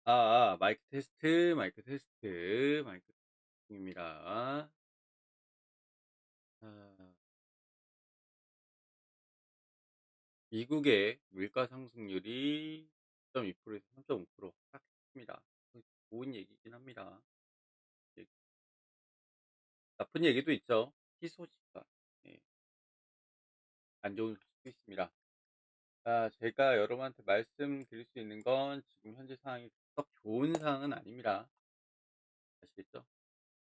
마이크 테스트, 마이크 테스트, 마이크 입니다. 아, 미국의 물가 상승률이 4.2%에서 3.5% 하락했습니다. 좋은 얘기긴 합니다. 예, 나쁜 얘기도 있죠. 희소식과 예, 안 좋은 소식도 있습니다. 제가 여러분한테 말씀드릴 수 있는 건 지금 현재 상황이 썩 좋은 상황은 아닙니다. 아시겠죠?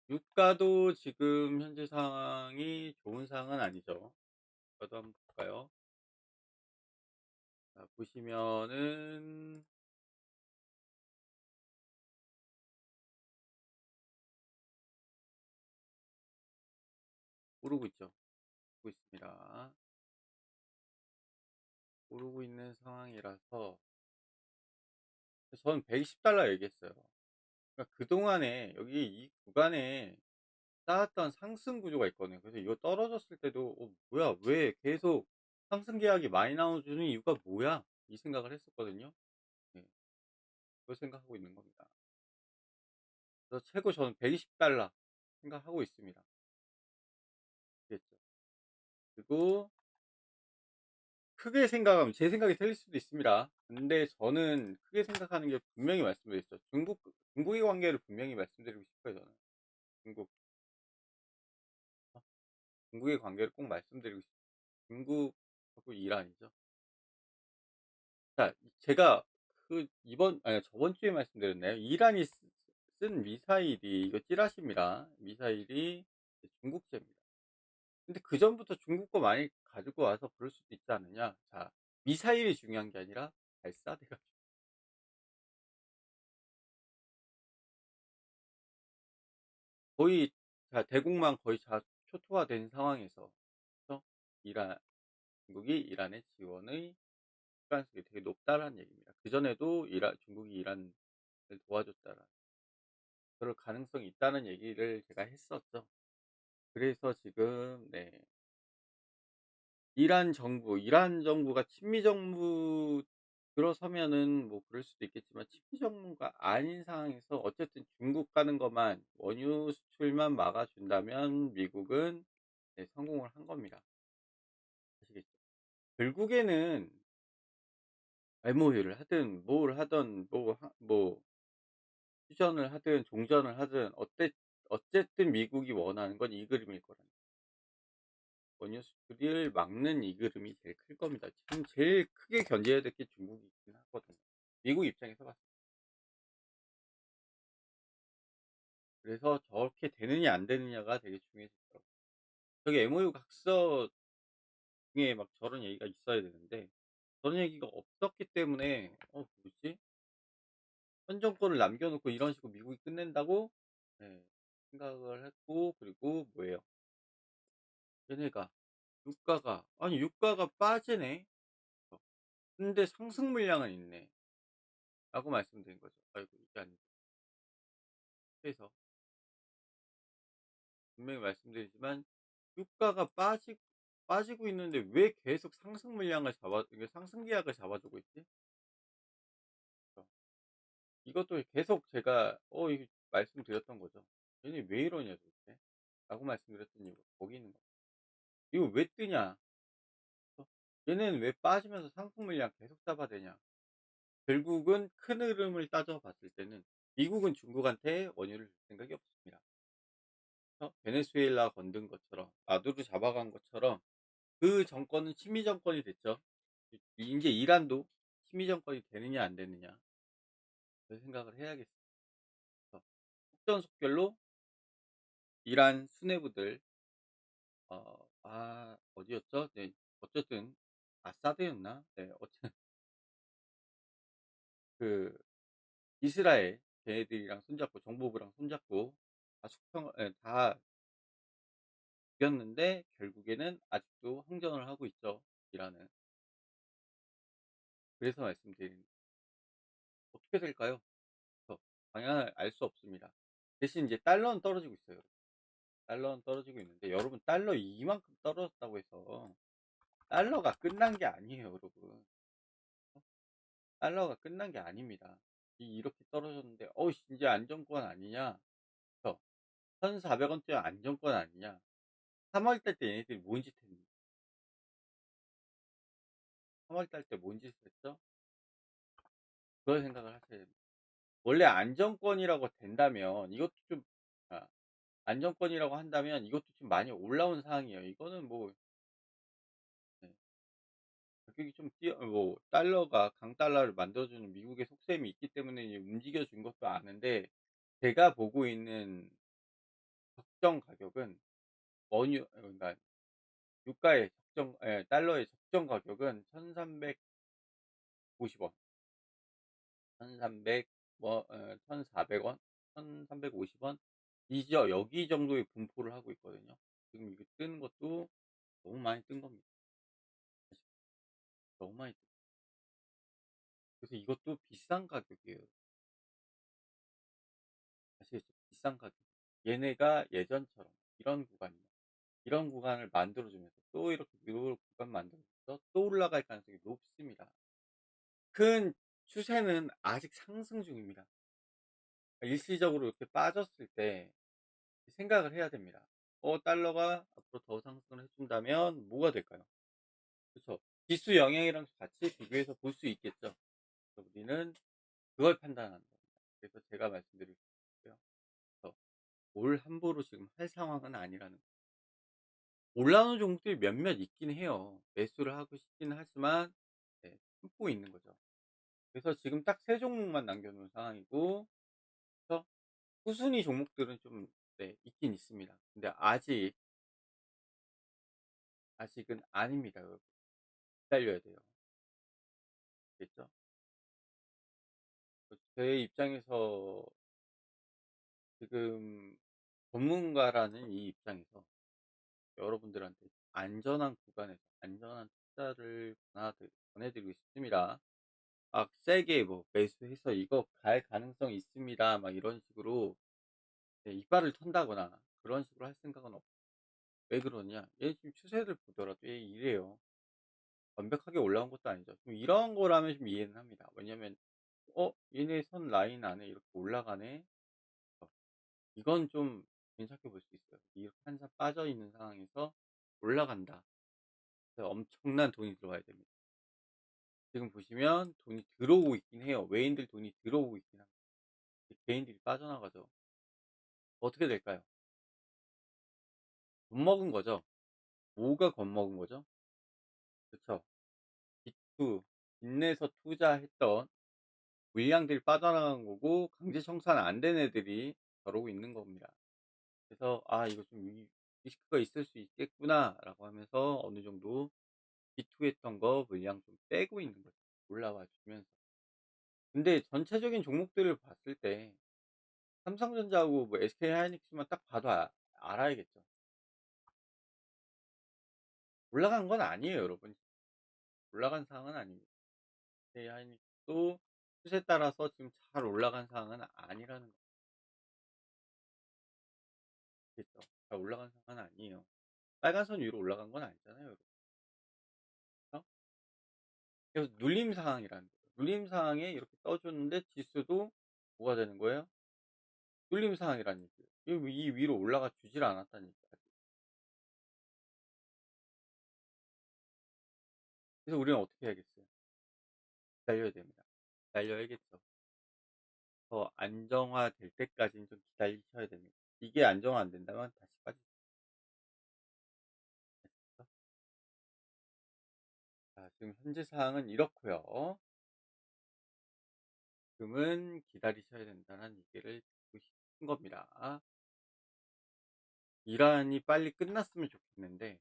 유가도 지금 현재 상황이 좋은 상황은 아니죠. 저도 한번 볼까요? 보시면은 오르고 있죠. 오르고 있습니다. 오르고 있는 상황이라서 저는 $120 얘기했어요. 그러니까 그동안에 여기 이 구간에 쌓았던 상승 구조가 있거든요. 그래서 이거 떨어졌을 때도 '뭐야 왜 계속 상승 계약이 많이 나와주는 이유가 뭐야?' 이 생각을 했었거든요. 네. 그걸 생각하고 있는 겁니다. 그래서 최고 저는 $120 생각하고 있습니다. 아시겠죠? 그리고 크게 생각하면 제 생각이 틀릴 수도 있습니다. 근데 저는 크게 생각하는 게 분명히 말씀드렸죠. 중국의 관계를 분명히 말씀드리고 싶어요, 저는. 중국, 중국의 관계를 꼭 말씀드리고 싶어요. 중국하고 이란이죠. 자, 제가 저번 주에 말씀드렸나요? 이란이 쓴 미사일이, 이거 찌라시입니다. 미사일이 중국제입니다. 근데 그전부터 중국 거 많이 가지고 와서 그럴 수도 있지 않느냐? 자, 미사일이 중요한 게 아니라 발사대가 거의 대국만 거의 초토화된 상황에서 그래서 이란 중국이 이란의 지원의 가능성이 되게 높다라는 얘기입니다. 그전에도 중국이 이란을 도와줬다라 그럴 가능성이 있다는 얘기를 제가 했었죠. 그래서 지금 네. 이란 정부가 친미 정부 들어서면은 뭐 그럴 수도 있겠지만 친미 정부가 아닌 상황에서 어쨌든 중국 가는 것만 원유 수출만 막아 준다면 미국은 네, 성공을 한 겁니다. 아시겠죠? 결국에는 MOU를 하든 뭘 하든 뭐 휴전을 하든 종전을 하든 어쨌든 미국이 원하는 건 이 그림일 거라는 원유 수출을 막는 이 그림이 제일 클 겁니다. 지금 제일 크게 견제해야 될 게 중국이긴 하거든요. 미국 입장에서 봤을 때. 그래서 저렇게 되느냐 안 되느냐가 되게 중요해지더라고요. 저기 MOU 각서 중에 막 저런 얘기가 있어야 되는데 저런 얘기가 없었기 때문에 뭐지? 현 정권을 남겨 놓고 이런 식으로 미국이 끝낸다고 네, 생각을 했고 그리고 뭐예요? 얘네가 유가가 빠지네. 근데 상승 물량은 있네. 라고 말씀드린 거죠. 아이고 이게 아니고 그래서 분명히 말씀드리지만 유가가 빠지고 있는데 왜 계속 상승 물량을 이게 상승 계약을 잡아주고 있지? 그래서 이것도 계속 제가 이거 말씀드렸던 거죠. "얘네 왜 이러냐 도대체?" 라고 말씀드렸던 이유가 거기 있는 거예요. "이거 왜 뜨냐? 얘네는 왜 빠지면서 상승 물량 계속 잡아대냐?" 결국은 큰 흐름을 따져 봤을 때는 미국은 중국한테 원유를 줄 생각이 없습니다. 베네수엘라 건든 것처럼 마두로 잡아간 것처럼 그 정권은 친미 정권이 됐죠. 인제 이란도 친미 정권이 되느냐 안 되느냐 그 생각을 해야겠어요. 속전속결로 이란 수뇌부들 어디였죠? 네. 어쨌든 아사드였나? 네. 그 이스라엘 걔네들이랑 손잡고 정보부랑 손잡고 다 숙청 예 다 죽였는데 결국에는 아직도 항전을 하고 있죠, 이란은. 그래서 말씀드린 어떻게 될까요? 방향을 알 수 없습니다. 대신 이제 달러는 떨어지고 있어요. 달러는 떨어지고 있는데 여러분 달러 이만큼 떨어졌다고 해서 달러가 끝난 게 아니에요, 여러분. 달러가 끝난 게 아닙니다. 이렇게 떨어졌는데 이제 안정권 아니냐. 그래서 1,400 원대 안정권 아니냐. 3월 달 때 얘네들이 뭔 짓 했니? 3월 달 때 뭔 짓을 했죠? 그걸 생각을 하셔야 됩니다. 원래 안정권이라고 된다면 이것도 좀 아 안정권이라고 한다면 이것도 좀 많이 올라온 상황이에요. 이거는 뭐 네 가격이 좀 뛰어 달러가 강달러를 만들어 주는 미국의 속셈이 있기 때문에 이제 움직여 준 것도 아는데 제가 보고 있는 적정 가격은 원유 그러니까 유가의 적정 달러의 적정 가격은 1,350 원, 1,300 1,400 원, 1,350 원 이죠. 여기 정도의 분포를 하고 있거든요. 지금 이게 뜨는 것도 너무 많이 뜬 겁니다. 사실 너무 많이 그래서 이것도 비싼 가격이에요. 아시겠죠? 비싼 가격. 얘네가 예전처럼 이런 구간을 만들어 주면서 또 이렇게 구간 만들어서 또 올라갈 가능성이 높습니다. 큰 추세는 아직 상승 중입니다. 일시적으로 이렇게 빠졌을 때 생각을 해야 됩니다. 달러가 앞으로 더 상승을 해 준다면 뭐가 될까요? 그쵸. 지수 영향이랑 같이 비교해서 볼 수 있겠죠. 그래서 우리는 그걸 판단하는 겁니다. 그래서 제가 말씀드릴 수 있고요. 그래서 뭘 함부로 지금 할 상황은 아니라는 거. 올라오는 종목들이 몇몇 있긴 해요. 매수를 하고 싶기는 하지만 참고 있는 거죠. 그래서 지금 딱 세 종목만 남겨 놓은 상황이고 그래서 꾸준히 종목들은 좀 있긴 있습니다. 근데 아직은 아닙니다 여러분. 기다려야 돼요. 알겠죠? 제 입장에서 지금 전문가라는 이 입장에서 여러분들한테 안전한 구간에서 안전한 투자를 권해 드리고 싶습니다. 막 세게 뭐 매수해서 "이거 갈 가능성이 있습니다." 막 이런 식으로 이빨을 턴다거나 그런 식으로 할 생각은 없 왜 그러냐? 얘 지금 추세를 보더라도 얘 이래요. 완벽하게 올라온 것도 아니죠. 좀 이런 거라면 좀 이해는 합니다. 왜냐면 '얘네 선 라인 안에 이렇게 올라가네.' 어 이건 좀 괜찮게 볼 수 있어요. 이렇게 한참 빠져 있는 상황에서 올라간다. 그래서 엄청난 돈이 들어와야 됩니다. 지금 보시면 돈이 들어오고 있긴 해요. 외인들 돈이 들어오고 있긴 합니다. 개인들이 빠져나가죠. 어떻게 될까요? 겁먹은 거죠. 뭐가 겁먹은 거죠? 그쵸. 빚내서 투자했던 물량들이 빠져나간 거고 강제 청산 안 된 애들이 저러고 있는 겁니다. 그래서 '아 이거 좀 리스크가 있을 수 있겠구나.'라고 하면서 어느 정도 비투했던 거 물량 좀 빼고 있는 거죠, 올라와 주면서. 근데 전체적인 종목들을 봤을 때 삼성전자하고 뭐 SK하이닉스만 딱 봐도 알아야겠죠. 올라간 건 아니에요, 여러분. 올라간 상황은 아닙니다. SK하이닉스도 추세 따라서 지금 잘 올라간 상황은 아니라는 거겠죠. 잘 올라간 상황은 아니에요. 빨간 선 위로 올라간 건 아니잖아요, 여러분. 그죠? 그래서 눌림 상황이라는 거예요. 눌림 상황에 이렇게 떠 줬는데 지수도 뭐가 되는 거예요? 눌림 상황이라는 얘기예요. 이 위로 올라가 주질 않았다는 얘기죠. 그래서 우리는 어떻게 해야겠어요? 기다려야 됩니다. 기다려야겠죠. 더 안정화될 때까지는 좀 기다리셔야 됩니다. 이게 안정화 안 된다면 다시 빠지죠. 자, 지금 현재 상황은 이렇고요. 지금은 기다리셔야 된다는 얘기를 듣고 싶은 겁니다. 이란이 빨리 끝났으면 좋겠는데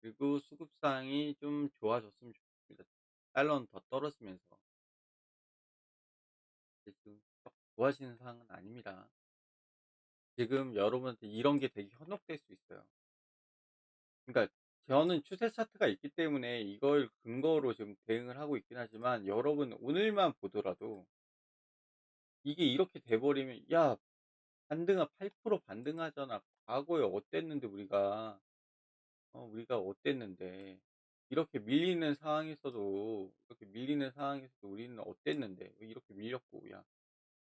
그리고 수급 상황이 좀 좋아졌으면 좋겠습니다. 달러는 더 떨어지면서 지금 썩 좋아지는 상황은 아닙니다. 지금 여러분한테 이런 게 되게 현혹될 수 있어요. 그러니까 저는 추세 차트가 있기 때문에 이걸 근거로 지금 대응을 하고 있긴 하지만 여러분 오늘만 보더라도 이게 이렇게 돼 버리면 "야 반등아 8% 반등하잖아. 과거에 어땠는데 우리가. 우리가 어땠는데." 이렇게 밀리는 상황에서도 이렇게 밀리는 상황에서도 우리는 어땠는데 왜 이렇게 밀렸고 야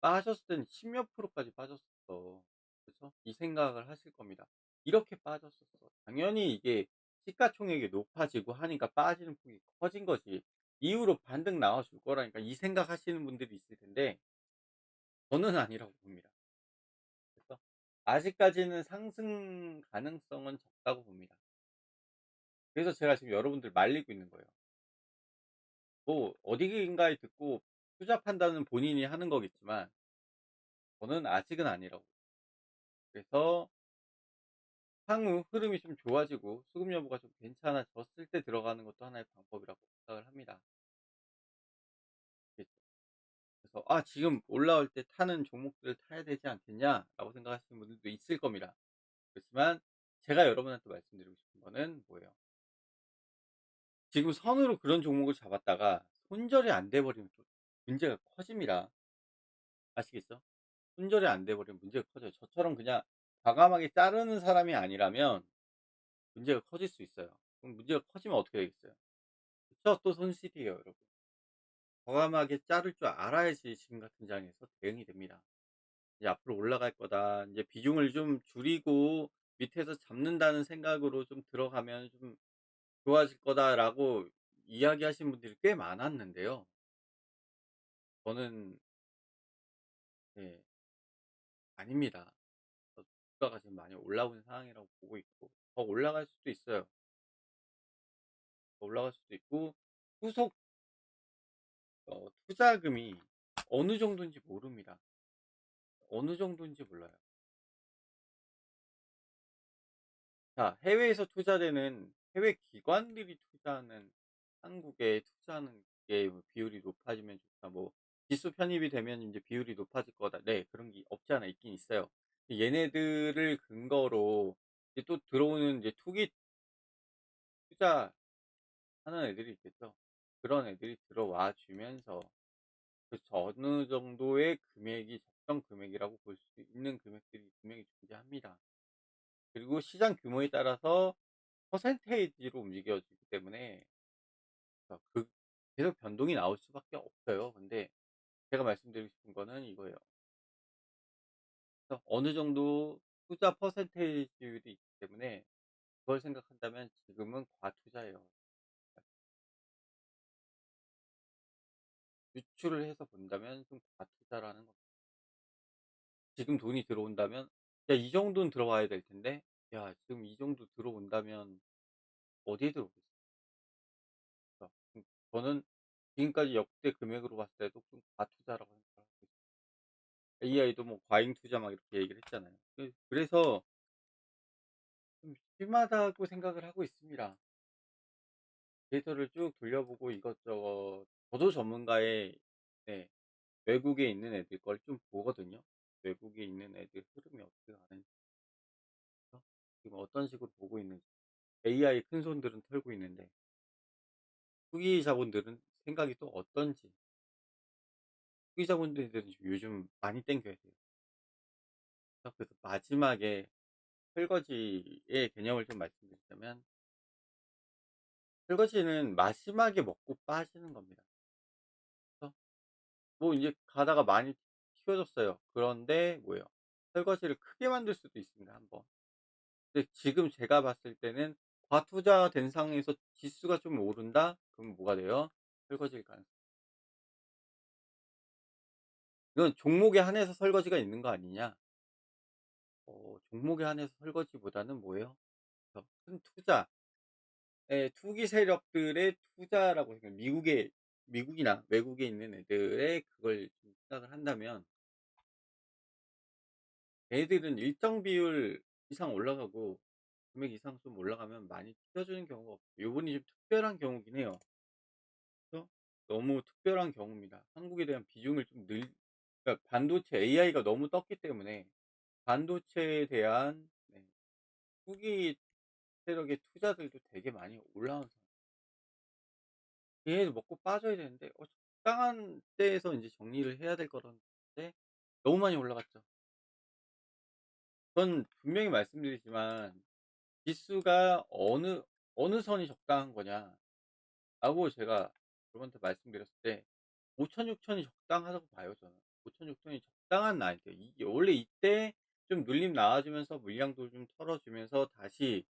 빠졌을 때는 10몇 프로까지 빠졌었어. 그래서 이 생각을 하실 겁니다. 이렇게 빠졌었어. 당연히 이게 시가총액이 높아지고 하니까 빠지는 폭이 커진 거지. 이후로 반등 나와 줄 거라니까 이 생각하시는 분들이 있을 텐데 저는 아니라고 봅니다. 그래서 아직까지는 상승 가능성은 적다고 봅니다. 그래서 제가 지금 여러분들 말리고 있는 거예요. 뭐 어디인가에 듣고 투자 판단은 본인이 하는 거겠지만 저는 아직은 아니라고. 그래서 향후 흐름이 좀 좋아지고 수급 여부가 좀 괜찮아졌을 때 들어가는 것도 하나의 방법이라고 생각을 합니다. 그래서 '아 지금 올라올 때 타는 종목들을 타야 되지 않겠냐?'라고 생각하시는 분들도 있을 겁니다. 그렇지만 제가 여러분한테 말씀드리고 싶은 거는 뭐예요? 지금 선으로 그런 종목을 잡았다가 손절이 안 돼 버리면 또 문제가 커집니다. 아시겠죠? 손절이 안 돼 버리면 문제가 커져요. 저처럼 그냥 과감하게 자르는 사람이 아니라면 문제가 커질 수 있어요. 그럼 문제가 커지면 어떻게 되겠어요? 그쵸? 또 손실이에요 여러분. 과감하게 자를 줄 알아야지 지금 같은 장에서 대응이 됩니다. 이제 '앞으로 올라갈 거다. 인제 비중을 좀 줄이고 밑에서 잡는다는 생각으로 좀 들어가면 좀 좋아질 거다.'라고 이야기하신 분들이 꽤 많았는데요. 저는 예 아닙니다. 주가가 지금 많이 올라오는 상황이라고 보고 있고 더 올라갈 수도 있어요. 더 올라갈 수도 있고 후속 투자금이 어느 정도인지 모릅니다. 어느 정도인지 몰라요. 자, 해외에서 투자되는 해외 기관들이 투자하는 한국에 투자하는 게 뭐 비율이 높아지면 좋다. 뭐 지수 편입이 되면 인제 비율이 높아질 거다. 네. 그런 게 없지 않아 있긴 있어요. 얘네들을 근거로 이제 또 들어오는 이제 투기 투자하는 애들이 있겠죠. 그런 애들이 들어와 주면서 그 어느 정도의 금액이 적정 금액이라고 볼 수 있는 금액들이 분명히 존재합니다. 그리고 시장 규모에 따라서 퍼센테이지로 움직여지기 때문에 그 계속 변동이 나올 수밖에 없어요. 근데 제가 말씀드리고 싶은 거는 이거예요. 그래서 어느 정도 투자 퍼센테이지율이 있기 때문에 그걸 생각한다면 지금은 과투자예요. 유출을 해서 본다면 좀 과투자라는 겁니다. 지금 돈이 들어온다면 야 이 정도는 들어와야 될 텐데 야 지금 이 정도 들어온다면 어디에 들어오겠어요. 저는 지금까지 역대 금액으로 봤을 때도 좀 과투자라고 생각하고 있어요. AI도 뭐 과잉 투자 막 이렇게 얘기를 했잖아요. 그래서 좀 심하다고 생각을 하고 있습니다. 데이터를 쭉 돌려보고 이것저것 저도 전문가의 네 외국에 있는 애들 걸 좀 보거든요. 외국에 있는 애들 흐름이 어떻게 가는지 지금 어떤 식으로 보고 있는지 AI 큰손들은 털고 있는데 후기 자본들은 생각이 또 어떤지 후기 자본들은 지금 요즘 많이 땡겨야 돼요. 그래서 마지막에 설거지의 개념을 좀 말씀드리자면 설거지는 마지막에 먹고 빠지는 겁니다. 그래서 뭐 이제 가다가 많이 튀겨졌어요. 그런데 뭐예요? 설거지를 크게 만들 수도 있습니다, 한번. 근데 지금 제가 봤을 때는 과투자된 상황에서 지수가 좀 오른다? 그럼 뭐가 돼요? 설거지일 가능성. 이건 종목에 한해서 설거지가 있는 거 아니냐? 종목에 한해서 설거지보다는 뭐예요? 큰 투자, 투기 세력들의 투자라고 생각 미국이나 외국에 있는 애들의 그걸 좀 생각을 한다면 애들은 일정 비율 이상 올라가고 금액 이상 좀 올라가면 많이 튀겨주는 경우가 없어요. 요번이 좀 특별한 경우긴 해요. 그래서 너무 특별한 경우입니다. 한국에 대한 비중을 좀 그러니까 반도체 AI가 너무 떴기 때문에 반도체에 대한 투기 세력의 투자들도 되게 많이 올라온 상황. 얘네들 먹고 빠져야 되는데 적당한 때에서 인제 정리를 해야 될 거였는데 너무 많이 올라갔죠. 전 분명히 말씀드리지만 지수가 어느 선이 적당한 거냐. 라고 제가 여러분한테 말씀드렸을 때 5천, 6천이 적당하다고 봐요 저는. 5천, 6천이 적당한 나이대. 이게 원래 이때 좀 눌림 나와주면서 물량도 좀 털어주면서 다시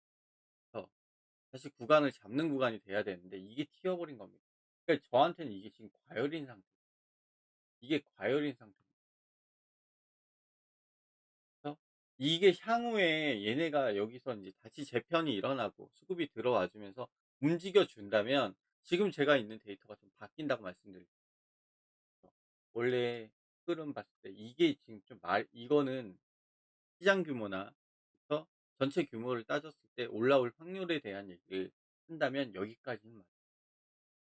구간을 잡는 구간이 돼야 되는데 이게 튀어버린 겁니다. 그러니까 저한테는 이게 지금 과열인 상태. 이게 과열인 상태입니다. 그래서 이게 향후에 얘네가 여기서 인제 다시 재편이 일어나고 수급이 들어와 주면서 움직여 준다면 지금 제가 있는 데이터가 좀 바뀐다고 말씀드릴 수 있죠. 원래 흐름 봤을 때 이게 지금 좀 이거는 시장 규모나 그래서 전체 규모를 따졌을 때 올라올 확률에 대한 얘기를 한다면 여기까지는 맞아요.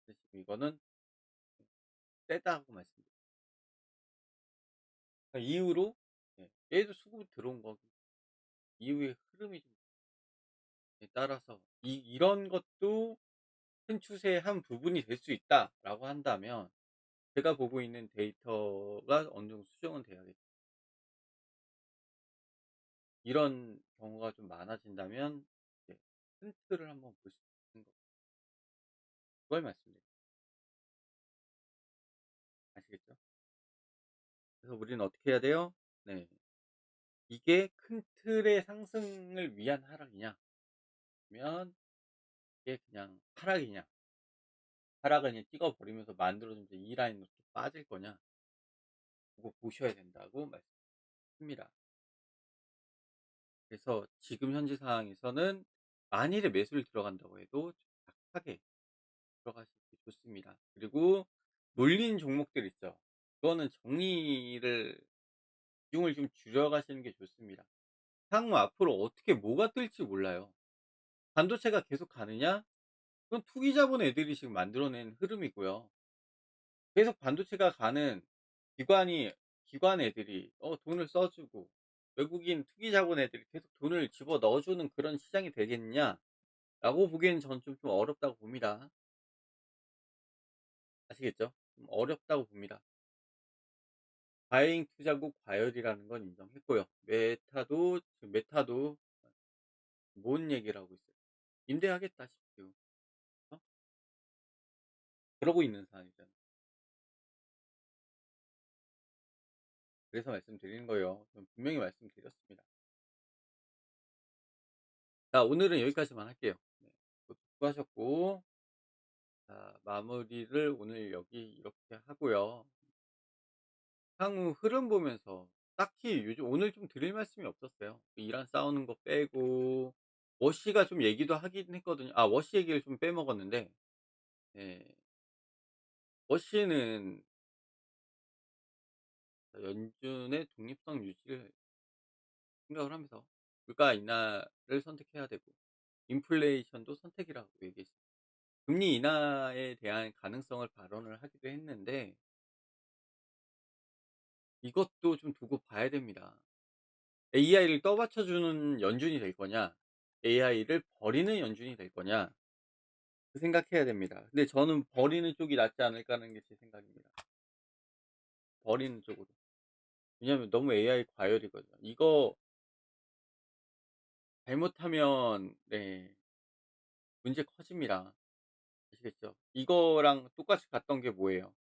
근데 지금 이거는 세다고 말씀드려요. 그러니까 이후로 얘도 수급이 들어온 거고 이후의 흐름이 좀 따라서 이런 것도 큰 추세의 한 부분이 될 수 있다라고 한다면 제가 보고 있는 데이터가 어느 정도 수정은 돼야겠죠. 이런 경우가 좀 많아진다면 이제 큰 틀을 한번 볼 수 있는 거 그걸 말씀드려요. 아시겠죠? 그래서 우리는 어떻게 해야 돼요? 네. 이게 큰 틀의 상승을 위한 하락이냐 아니면 이게 그냥 하락이냐. 하락을 그냥 찍어 버리면서 만들어지면서 이 라인으로 또 빠질 거냐 그거 보셔야 된다고 말씀드립니다. 그래서 지금 현재 상황에서는 만일에 매수를 들어간다고 해도 좀 약하게 들어가시는 게 좋습니다. 그리고 놀린 종목들 있죠. 그거는 정리를 비중을 좀 줄여 가시는 게 좋습니다. 향후 앞으로 어떻게 뭐가 뜰지 몰라요. 반도체가 계속 가느냐? 그건 투기 자본 애들이 지금 만들어낸 흐름이고요. 계속 반도체가 가는 기관 애들이 돈을 써 주고 외국인 투기 자본 애들이 계속 돈을 집어넣어 주는 그런 시장이 되겠느냐라고 보기에는 저는 좀 어렵다고 봅니다. 아시겠죠? 좀 어렵다고 봅니다. 과잉 투자고 과열이라는 건 인정했고요. 메타도 뭔 얘기를 하고 있어요. 임대하겠다 싶죠. 어? 그러고 있는 상황이잖아요. 그래서 말씀드리는 거예요. 전 분명히 말씀드렸습니다. 자, 오늘은 여기까지만 할게요. 네. 수고하셨고, 자, 마무리를 오늘 여기 이렇게 하고요. 향후 흐름 보면서 딱히 요즘 오늘 좀 드릴 말씀이 없었어요. 이란 싸우는 거 빼고, 워시가 좀 얘기도 하긴 했거든요. 아, 워시 얘기를 좀 빼먹었는데, 예, 워시는 연준의 독립성 유지를 생각을 하면서 물가 인하를 선택해야 되고, 인플레이션도 선택이라고 얘기했어요. 금리 인하에 대한 가능성을 발언을 하기도 했는데 이것도 좀 두고 봐야 됩니다. AI를 떠받쳐 주는 연준이 될 거냐, AI를 버리는 연준이 될 거냐 그 생각해야 됩니다. 근데 저는 버리는 쪽이 낫지 않을까 하는 게 제 생각입니다. 버리는 쪽으로. 왜냐하면 너무 AI 과열이거든요. 이거 잘못하면 문제 커집니다. 아시겠죠? 이거랑 똑같이 갔던 게 뭐예요?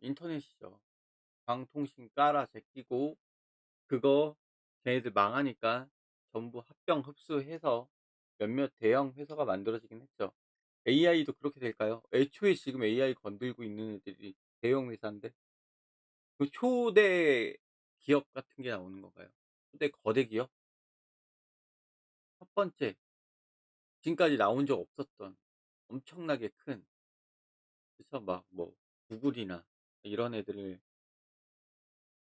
인터넷이죠. 방통신 깔아 제끼고 그거 걔네들 망하니까 전부 합병 흡수해서 몇몇 대형 회사가 만들어지긴 했죠. AI도 그렇게 될까요? 애초에 지금 AI 건들고 있는 애들이 대형 회사인데 그 초대 기업 같은 게 나오는 건가요? 초대 거대 기업? 첫 번째 지금까지 나온 적 없었던 엄청나게 큰 그쵸 막 뭐 구글이나 이런 애들을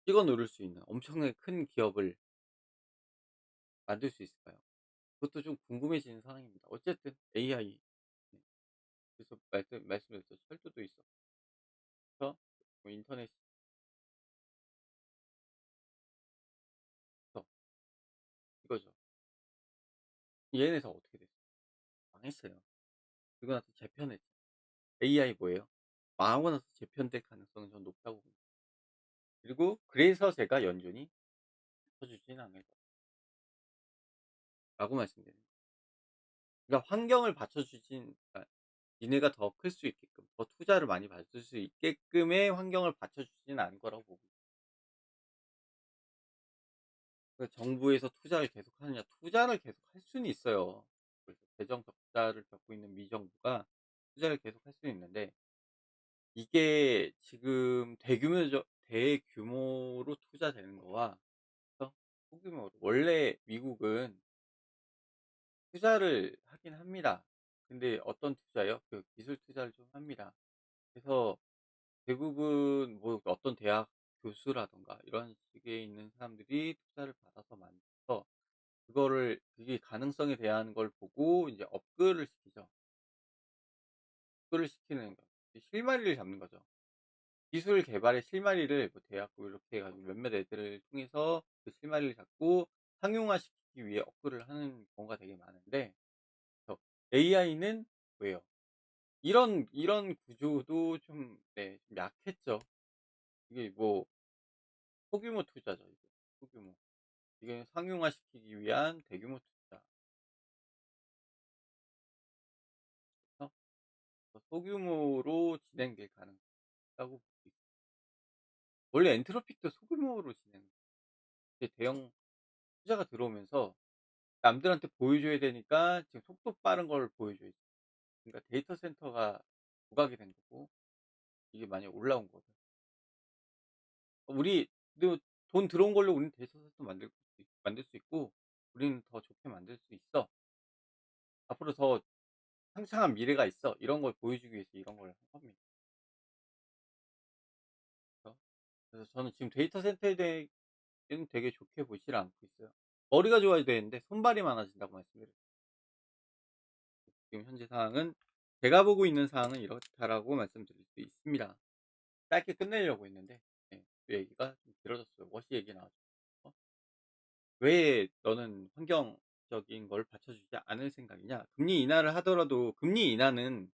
찍어 누를 수 있는 엄청나게 큰 기업을 만들 수 있을까요? 그것도 좀 궁금해지는 상황입니다. 어쨌든 AI 그래서 말씀드렸죠. 철도도 있었죠. 뭐 인터넷 시스템 이거죠. 얘네가 어떻게 됐어요? 망했어요. 그리고 나서 재편했죠. AI 뭐예요? 망하고 나서 재편될 가능성은 전 높다고 봅니다. 그리고 그래서 제가 연준이 쳐주진 않을 거라고 말씀드립니다. 그러니까 환경을 받쳐주진 그러니까 니네가 더 클 수 있게끔 더 투자를 많이 받을 수 있게끔의 환경을 받쳐 주지는 않을 거라고 보고 그 정부에서 투자를 계속하느냐 투자를 계속할 수는 있어요. 그래서 재정 적자를 겪고 있는 미 정부가 투자를 계속할 수는 있는데 이게 지금 대규모로 투자되는 거와 어 소규모로 원래 미국은 투자를 하긴 합니다. 근데 어떤 투자요? 그 기술 투자를 좀 합니다. 그래서 대부분 뭐 어떤 대학 교수라든가 이런 식에 있는 사람들이 투자를 받아서 만들어서 그게 가능성에 대한 걸 보고 인제 업글을 시키죠. 업글을 시키는 거. 실마리를 잡는 거죠. 기술 개발의 실마리를 뭐 대학 뭐 이렇게 해 가지고 몇몇 애들을 통해서 그 실마리를 잡고 상용화시키기 위해 업글을 하는 경우가 되게 많은데 그래서 AI는 왜요? 이런 구조도 좀 네 좀 약했죠. 이게 뭐 소규모 투자죠 이게. 소규모. 이게 상용화시키기 위한 대규모 투자. 그래서 소규모로 진행될 가능성이 있다고 보고 있습니다. 원래 엔트로피도 소규모로 이제 대형 투자가 들어오면서 남들한테 보여줘야 되니까 지금 속도 빠른 걸 보여줘야지. 그러니까 데이터 센터가 부각이 된 거고 이게 많이 올라온 거죠. 우리 또 돈 들어온 걸로 우리는 데이터 센터 만들 수 있고 우리는 더 좋게 만들 수 있어. 앞으로 더 창창한 미래가 있어. 이런 걸 보여주기 위해서 이런 걸 한 겁니다. 그래서 그래서 저는 지금 데이터 센터에 대해는 되게 좋게 보지를 않고 있어요. 머리가 좋아야 되는데 손발이 많아진다고 말씀드렸죠. 지금 현재 상황은 제가 보고 있는 상황은 이렇다라고 말씀드릴 수 있습니다. 짧게 끝내려고 했는데 그 얘기가 좀 길어졌어요. 워시 얘기 나와서. "왜 너는 환경적인 걸 받쳐주지 않을 생각이냐?" 금리 인하를 하더라도 금리 인하는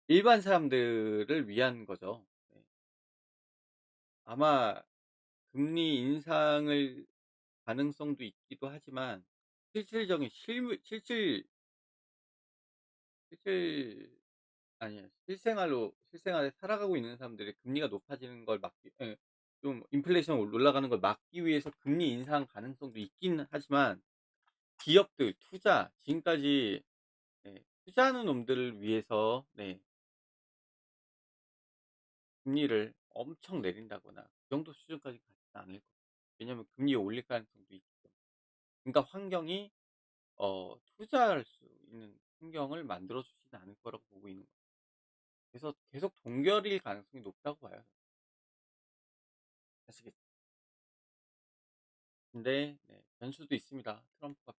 일반 사람들을 위한 거죠. 네. 아마 금리 인상을 가능성도 있기도 하지만 실질적인 실물 실질 아니에요. 실생활에 살아가고 있는 사람들이 금리가 높아지는 걸 막기 좀 인플레이션 올라가는 걸 막기 위해서 금리 인상 가능성도 있긴 하지만 기업들 투자 지금까지 투자하는 놈들을 위해서 금리를 엄청 내린다거나 그 정도 수준까지 가지는 않을 거예요. 왜냐하면 금리 올릴 가능성도 있기 때문에. 그러니까 환경이 투자할 수 있는 환경을 만들어 주지는 않을 거라고 보고 있는 거예요. 그래서 계속 동결일 가능성이 높다고 봐요. 아시겠죠? 근데 변수도 있습니다. 트럼프가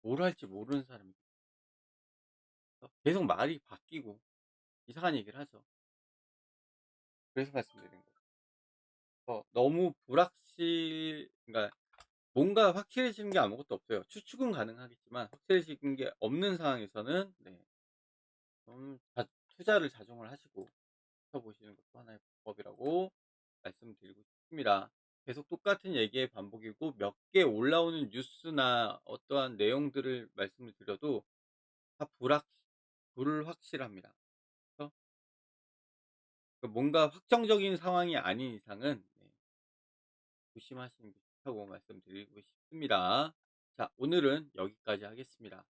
뭘 할지 모르는 사람이 계속 말이 바뀌고 이상한 얘기를 하죠. 그래서 말씀드리는 거예요. 너무 그러니까 뭔가 확실해지는 게 아무것도 없어요. 추측은 가능하겠지만 확실해지는 게 없는 상황에서는 좀 투자를 자중을 하시고 지켜보시는 것도 하나의 방법이라고 말씀드리고 싶습니다. 계속 똑같은 얘기의 반복이고 몇 개 올라오는 뉴스나 어떠한 내용들을 말씀을 드려도 다 불확실합니다. 그래서 뭔가 확정적인 상황이 아닌 이상은 조심하시는 게 좋다고 말씀드리고 싶습니다. 자, 오늘은 여기까지 하겠습니다.